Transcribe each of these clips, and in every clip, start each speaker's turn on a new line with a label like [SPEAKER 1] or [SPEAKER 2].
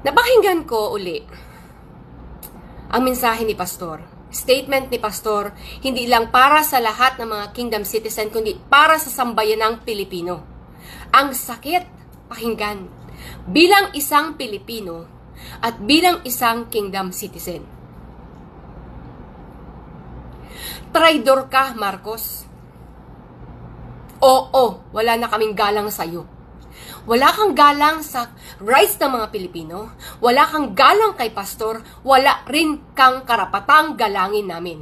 [SPEAKER 1] Napakinggan ko uli ang mensahe ni Pastor. Statement ni Pastor, hindi lang para sa lahat ng mga kingdom citizen, kundi para sa sambayanang Pilipino. Ang sakit pakinggan bilang isang Pilipino at bilang isang kingdom citizen. Traidor ka, Marcos. Oo, wala na kaming galang sa'yo. Wala kang galang sa rights ng mga Pilipino, wala kang galang kay Pastor, wala rin kang karapatang galangin namin.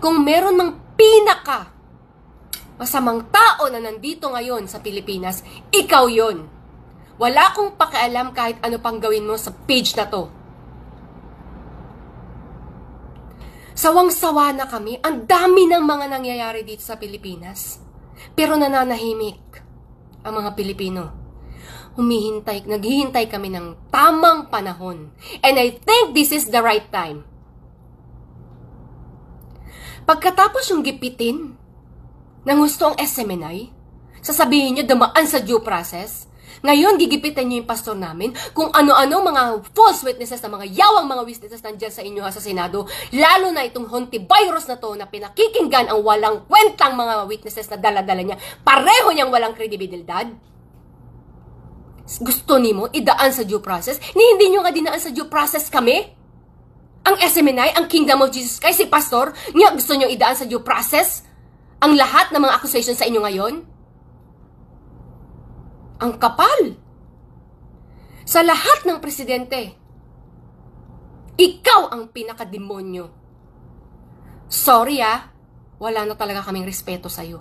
[SPEAKER 1] Kung meron mang pinaka masamang tao na nandito ngayon sa Pilipinas, ikaw yon. Wala akong pakialam kahit ano pang gawin mo sa page na to. Sawang-sawa na kami. Ang dami ng mga nangyayari dito sa Pilipinas. Pero nananahimik ang mga Pilipino. Naghihintay kami ng tamang panahon. And I think this is the right time. Pagkatapos yung gipitin ng gusto ang SMNI, sasabihin nyo dumaan sa due process. Ngayon, gigipitin nyo yung pastor namin kung ano-ano mga false witnesses na mga yawang mga witnesses nandyan sa inyo sa Senado, lalo na itong hontivirus na to na pinakikinggan ang walang kwentang mga witnesses na dala-dala niya. Pareho niyang walang kredibilidad. Gusto ni mo idaan sa due process? Hindi nyo nga dinaan sa due process kami? Ang SMNI, ang Kingdom of Jesus Christ, si pastor, niya gusto nyo idaan sa due process? Ang lahat ng mga accusations sa inyo ngayon? Ang kapal. Sa lahat ng presidente, ikaw ang pinakademonyo. Sorry wala na talaga kaming respeto sa'yo.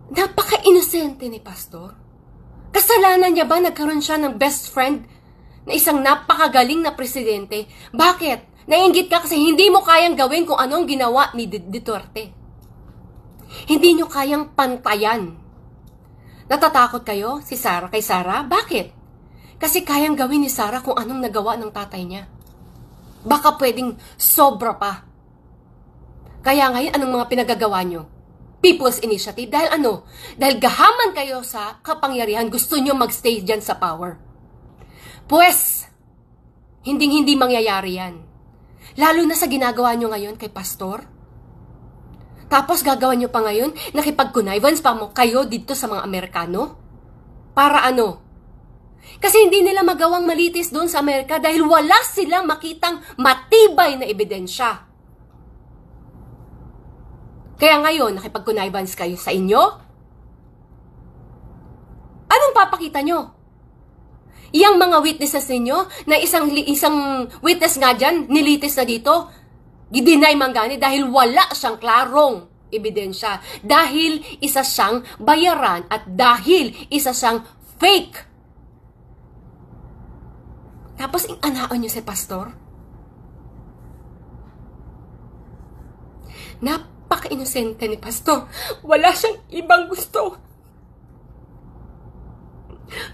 [SPEAKER 1] Napaka-inosente ni Pastor. Kasalanan niya ba nagkaroon siya ng best friend na isang napakagaling na presidente? Bakit? Naiinggit ka kasi hindi mo kayang gawin kung anong ginawa ni Duterte. Hindi nyo kayang pantayan. Natatakot kayo kay Sarah? Bakit? Kasi kayang gawin ni Sarah kung anong nagawa ng tatay niya. Baka pwedeng sobra pa. Kaya ngayon, anong mga pinagagawa nyo? People's Initiative. Dahil ano? Dahil gahaman kayo sa kapangyarihan, gusto nyo magstay dyan sa power. Pues, hindi mangyayari yan. Lalo na sa ginagawa nyo ngayon kay Pastor. Tapos gagawa nyo pa ngayon, nakipag-connivance pa mo kayo dito sa mga Amerikano? Para ano? Kasi hindi nila magawang malitis doon sa Amerika dahil wala silang makitang matibay na ebidensya. Kaya ngayon, nakipag-connivance kayo sa inyo? Anong papakita nyo? Iyang mga witnesses ninyo, na isang witness nga dyan, nilitis na dito, gidinay Mangani dahil wala siyang klarong ebidensya. Dahil isa siyang bayaran at dahil isa siyang fake. Tapos inanaon niyo si Pastor? Napaka-inosente ni Pastor. Wala siyang ibang gusto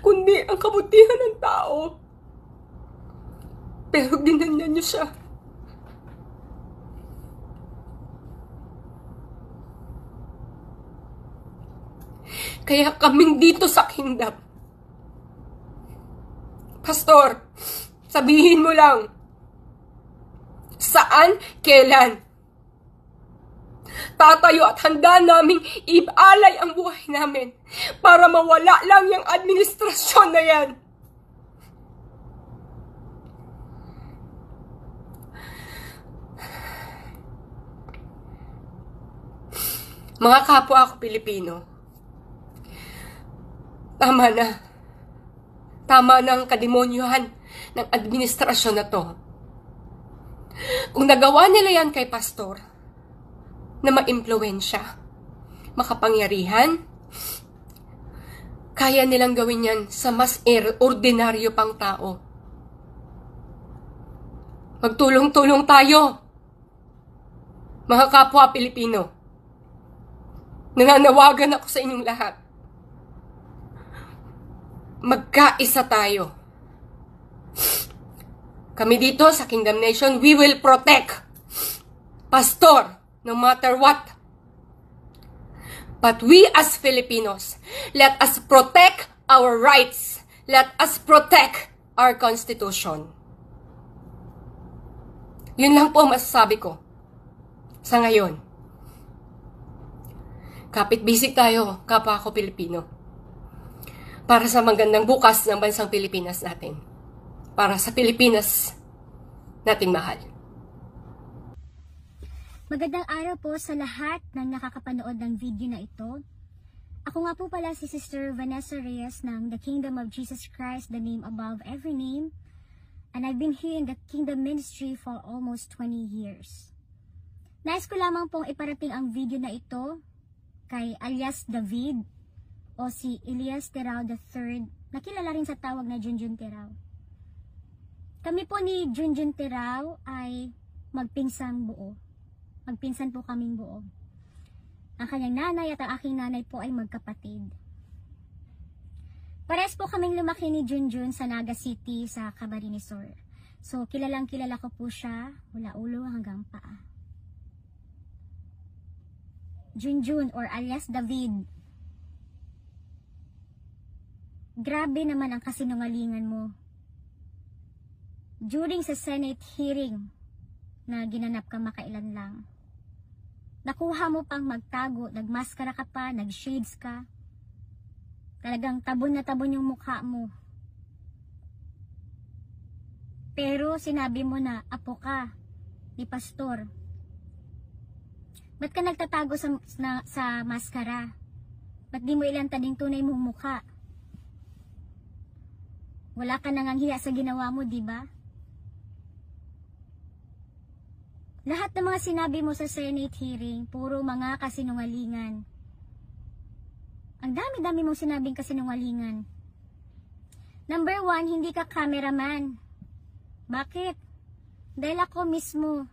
[SPEAKER 1] kundi ang kabutihan ng tao. Pero ginanyan niyo siya. Kaya kaming dito sa kingdom, Pastor, sabihin mo lang, saan, kailan, tatayo at handa naming ialay ang buhay namin para mawala lang yung administrasyon na yan. Mga kapwa ako Pilipino, tama na. Tama na ang kademonyohan ng administrasyon na to. Kung nagawa nila yan kay Pastor, na ma-impluwensya, makapangyarihan, kaya nilang gawin yan sa mas ordinaryo pang tao. Magtulong-tulong tayo, mga kapwa Pilipino. Nananawagan ako sa inyong lahat. Magkaisa tayo. Kami dito sa Kingdom Nation, we will protect Pastor no matter what. But we as Filipinos, let us protect our rights. Let us protect our Constitution. Yun lang po masasabi ko sa ngayon. Kapit-bisig tayo, kapwa ko Pilipino. Para sa magandang bukas ng bansang Pilipinas natin. Para sa Pilipinas nating mahal.
[SPEAKER 2] Magandang araw po sa lahat ng nakakapanood ng video na ito. Ako nga po pala si Sister Vanessa Reyes ng The Kingdom of Jesus Christ, the name above every name. And I've been here in the Kingdom Ministry for almost 20 years. Nais ko lamang pong iparating ang video na ito kay alias David o si Elias Terao III, na kilala rin sa tawag na Junjun Terao. Kami po ni Junjun Terao ay magpinsang buo. Magpinsan po kaming buo. Ang kanyang nanay at ang aking nanay po ay magkapatid. Parehas po kaming lumaki ni Junjun sa Naga City sa Camarines Sur. So kilalang kilala ko po siya mula ulo hanggang paa. Junjun or alias David. Grabe naman ang kasinungalingan mo. During sa Senate hearing na ginanap ka makailan lang, nakuha mo pang magtago, nagmaskara ka pa, nagshades ka. Talagang tabon na tabon yung mukha mo. Pero sinabi mo na apo ka ni pastor. Ba't ka nagtatago sa maskara? Ba't di mo ilantad yung tunay mong mukha? Wala ka nang hiya sa ginawa mo, di ba? Lahat ng mga sinabi mo sa Senate hearing, puro mga kasinungalingan. Ang dami-dami mong sinabing kasinungalingan. Number 1, hindi ka cameraman. Bakit? Dahil ako mismo,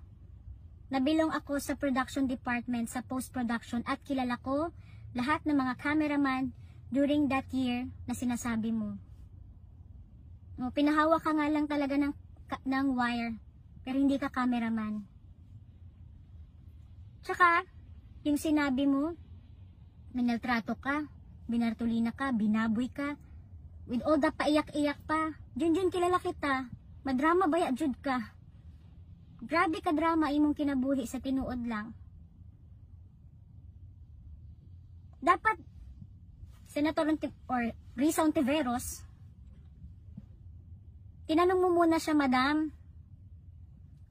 [SPEAKER 2] nabilong ako sa production department, sa post-production, at kilala ko lahat ng mga cameraman during that year na sinasabi mo. O, pinahawa ka nga lang talaga ng wire, pero hindi ka cameraman. Tsaka, yung sinabi mo, minaltrato ka, binartolina ka, binaboy ka, with all the paiyak-iyak pa. Junjun, kilala kita, madrama baya jud ka. Grabe ka drama imong kinabuhi sa tinuod lang. Dapat, Senator or Risa Ontiveros, tinanong mo muna siya, madam,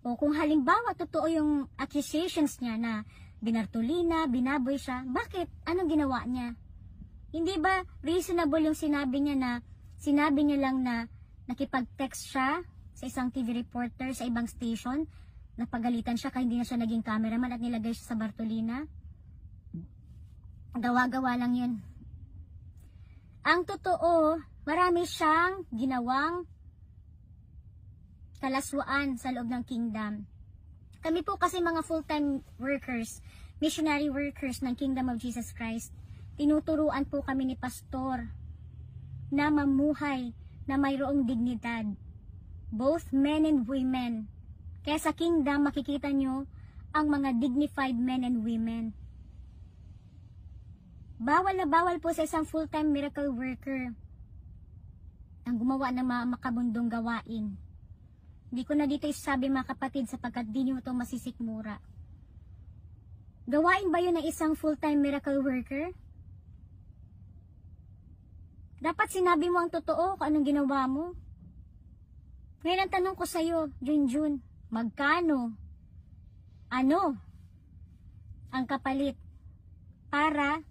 [SPEAKER 2] o kung halimbawa totoo yung accusations niya na binartolina, binaboy siya, bakit? Anong ginawa niya? Hindi ba reasonable yung sinabi niya lang na nakipag-text siya sa isang TV reporter sa ibang station, napagalitan siya kaya hindi na siya naging cameraman at nilagay siya sa Bartolina? Gawa-gawa lang yun. Ang totoo, marami siyang ginawang kalaswaan sa loob ng kingdom. Kami po kasi mga full-time workers, missionary workers ng Kingdom of Jesus Christ, tinuturuan po kami ni pastor na mamuhay na mayroong dignidad. Both men and women. Kaya sa kingdom makikita nyo ang mga dignified men and women. Bawal na bawal po sa isang full-time miracle worker ang gumawa ng mga makabundong gawain. Hindi ko na dito isasabi mga kapatid sapagkat di nyo ito masisikmura. Gawain ba yun ng isang full-time miracle worker? Dapat sinabi mo ang totoo kung anong ginawa mo. Ngayon ang tanong ko sa'yo, Junjun, magkano? Ano ang kapalit para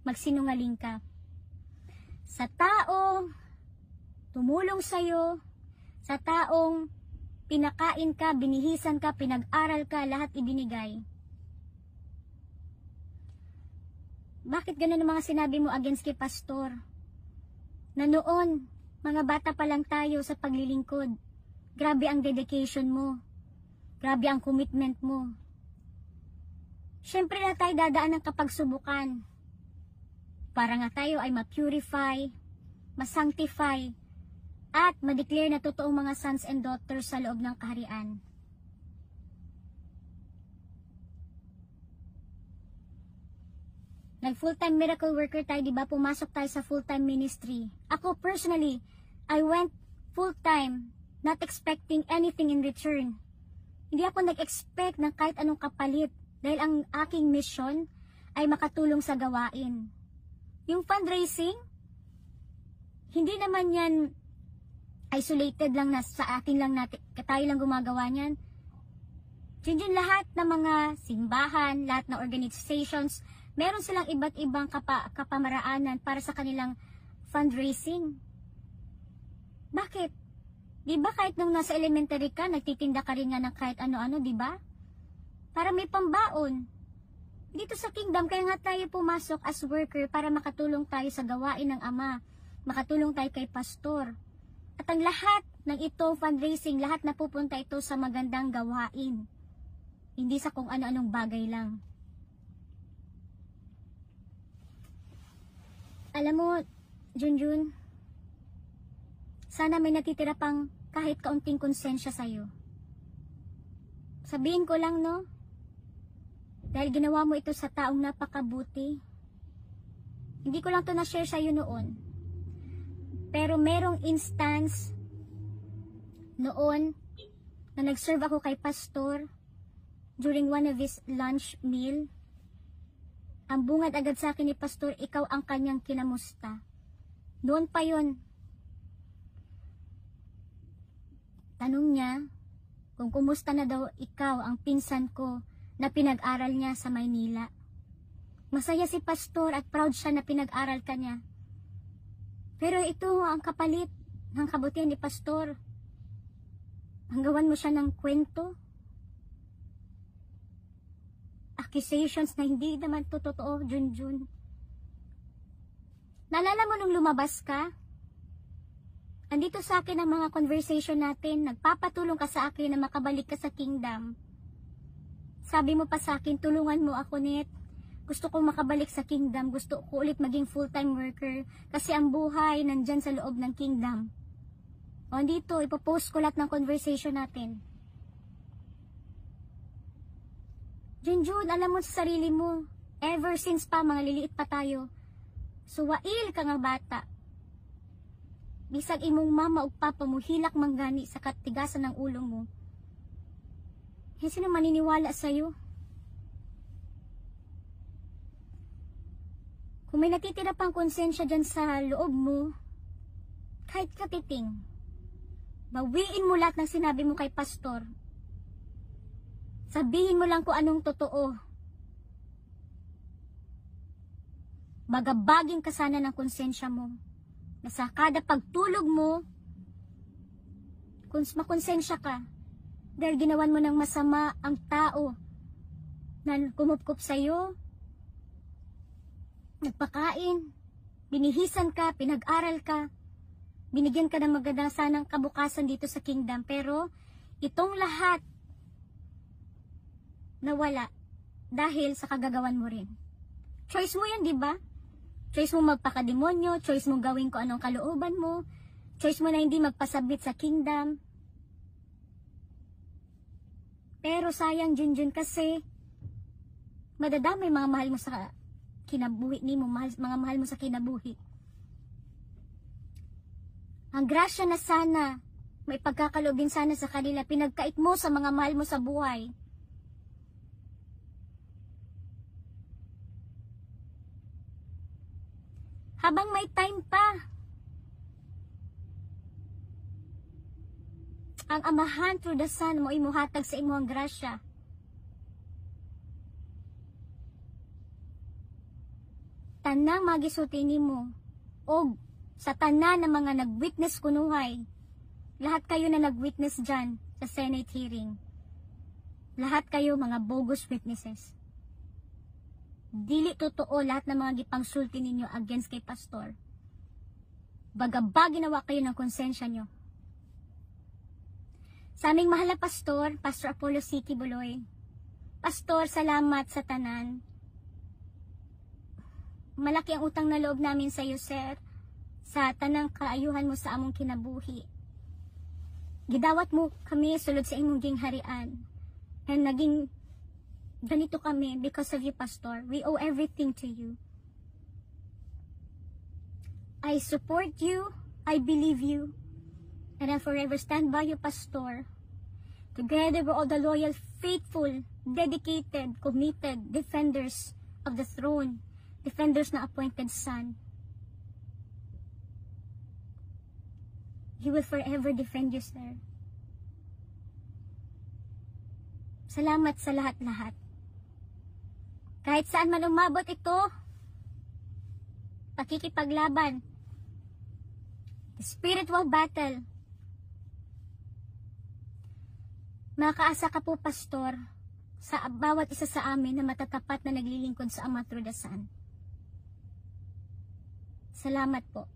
[SPEAKER 2] magsinungaling ka? Sa taong tumulong sa'yo, sa taong pinakain ka, binihisan ka, pinag-aral ka, lahat ibinigay. Bakit ganun ang mga sinabi mo against kay pastor? Na noon, mga bata pa lang tayo sa paglilingkod. Grabe ang dedication mo. Grabe ang commitment mo. Siyempre na tayo dadaan ng kapagsubukan. Para nga tayo ay ma-purify, ma-sanctify, at ma-declare na totoong mga sons and daughters sa loob ng kaharian. Nag-full-time miracle worker tayo, di ba? Pumasok tayo sa full-time ministry. Ako personally, I went full-time, not expecting anything in return. Hindi ako nag-expect ng kahit anong kapalit dahil ang aking mission ay makatulong sa gawain. Yung fundraising, hindi naman yan isolated lang na sa atin lang natin, tayo lang gumagawa niyan. Yun lahat ng mga simbahan, lahat ng organizations, meron silang iba't ibang kapamaraanan para sa kanilang fundraising. Bakit? Di ba kahit nung nasa elementary ka, nagtitinda ka rin nga ng kahit ano-ano, di ba? Para may pambaon. Dito sa kingdom, kaya nga tayo pumasok as worker para makatulong tayo sa gawain ng Ama. Makatulong tayo kay pastor. At ang lahat ng ito, fundraising, lahat na pupunta ito sa magandang gawain. Hindi sa kung ano-anong bagay lang. Alam mo, Junjun, sana may natitira pang kahit kaunting konsensya sa'yo. Sabihin ko lang, no? Dahil ginawa mo ito sa taong napakabuti. Hindi ko lang to na-share sa'yo noon. Pero merong instance noon na nag-serve ako kay pastor during one of his lunch meal. Ang bungad agad sa akin ni pastor, ikaw ang kanyang kinamusta. Doon pa yon. Tanong niya kung kumusta na daw ikaw ang pinsan ko na pinag-aral niya sa Maynila. Masaya si pastor at proud siya na pinag-aral ka niya. Pero ito ang kapalit ng kabutihan ni pastor. Hanggawan mo siya ng kwento. Accusations na hindi naman to totoo, Junjun. Naalala mo nung lumabas ka? Andito sa akin ang mga conversation natin. Nagpapatulong ka sa akin na makabalik ka sa kingdom. Sabi mo pa sa akin, tulungan mo ako, Net. Gusto ko makabalik sa kingdom. Gusto ko ulit maging full-time worker. Kasi ang buhay nandyan sa loob ng kingdom. O dito, ipopost ko lahat ng conversation natin. Junjun, alam mo sa sarili mo, ever since pa, mga liliit pa tayo, suwail ka nga bata. Bisag imong mama o papa mo hilak manggani sa katigasan ng ulo mo. Eh, sino maniniwala sa'yo? Kung may natitira pang konsensya dyan sa loob mo, kahit katiting, bawiin mo lahat ng sinabi mo kay pastor. Sabihin mo lang kung anong totoo. Bagabaging ka sana ng konsensya mo. Na sa kada pagtulog mo, kung makonsensya ka, dahil ginawan mo ng masama ang tao na kumupkup sa'yo, nagpakain, binihisan ka, pinag-aral ka, binigyan ka ng magandang sanang kabukasan dito sa kingdom, pero itong lahat nawala dahil sa kagagawan mo rin. Choice mo yan, di ba? Choice mo magpakademonyo, choice mo gawin ko anong kalooban mo, choice mo na hindi magpasabit sa kingdom. Pero sayang, Junjun, kasi madadamay mga mahal mo sa kinabuhi ni mo, mga mahal mo sa kinabuhi. Ang grasya na sana, may pagkakalobin sana sa kanila, pinagkait mo sa mga mahal mo sa buhay. Habang may time pa, ang Amahan through the Son mo imuhatag sa imo ang grasya. Tanang magisulti nimo o sa tanan ng mga nag-witness kunuhay. Lahat kayo na nag-witness dyan sa Senate hearing. Lahat kayo mga bogus witnesses. Dili totoo lahat ng mga gipangsulti ninyo against kay pastor. Bagaba ginawa kayo ng konsensya nyo. Sa aming mahal na pastor, Pastor Apollo Siki Buloy. Pastor, salamat sa tanan. Malaki ang utang na loob namin sa iyo, sir, sa tanang kaayuhan mo sa among kinabuhi. Gidawat mo kami sulod sa imong gingharian. And naging ganito kami because of you, pastor. We owe everything to you. I support you, I believe you, and I'll forever stand by you, Pastor. Together with all the loyal, faithful, dedicated, committed defenders of the throne, defenders na appointed Son. He will forever defend you, sir. Salamat sa lahat-lahat. Kahit saan man umabot ito, pakikipaglaban, the spiritual battle, makaasa ka po, Pastor, sa bawat isa sa amin na matatapat na naglilingkod sa Ama through the Son. Salamat po.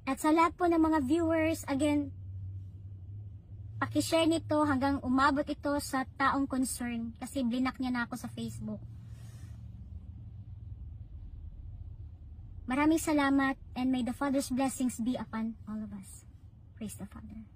[SPEAKER 2] At sa lahat po ng mga viewers, again, pakishare nito hanggang umabot ito sa taong concern kasi blinak niya na ako sa Facebook. Maraming salamat, and may the Father's blessings be upon all of us. Praise the Father.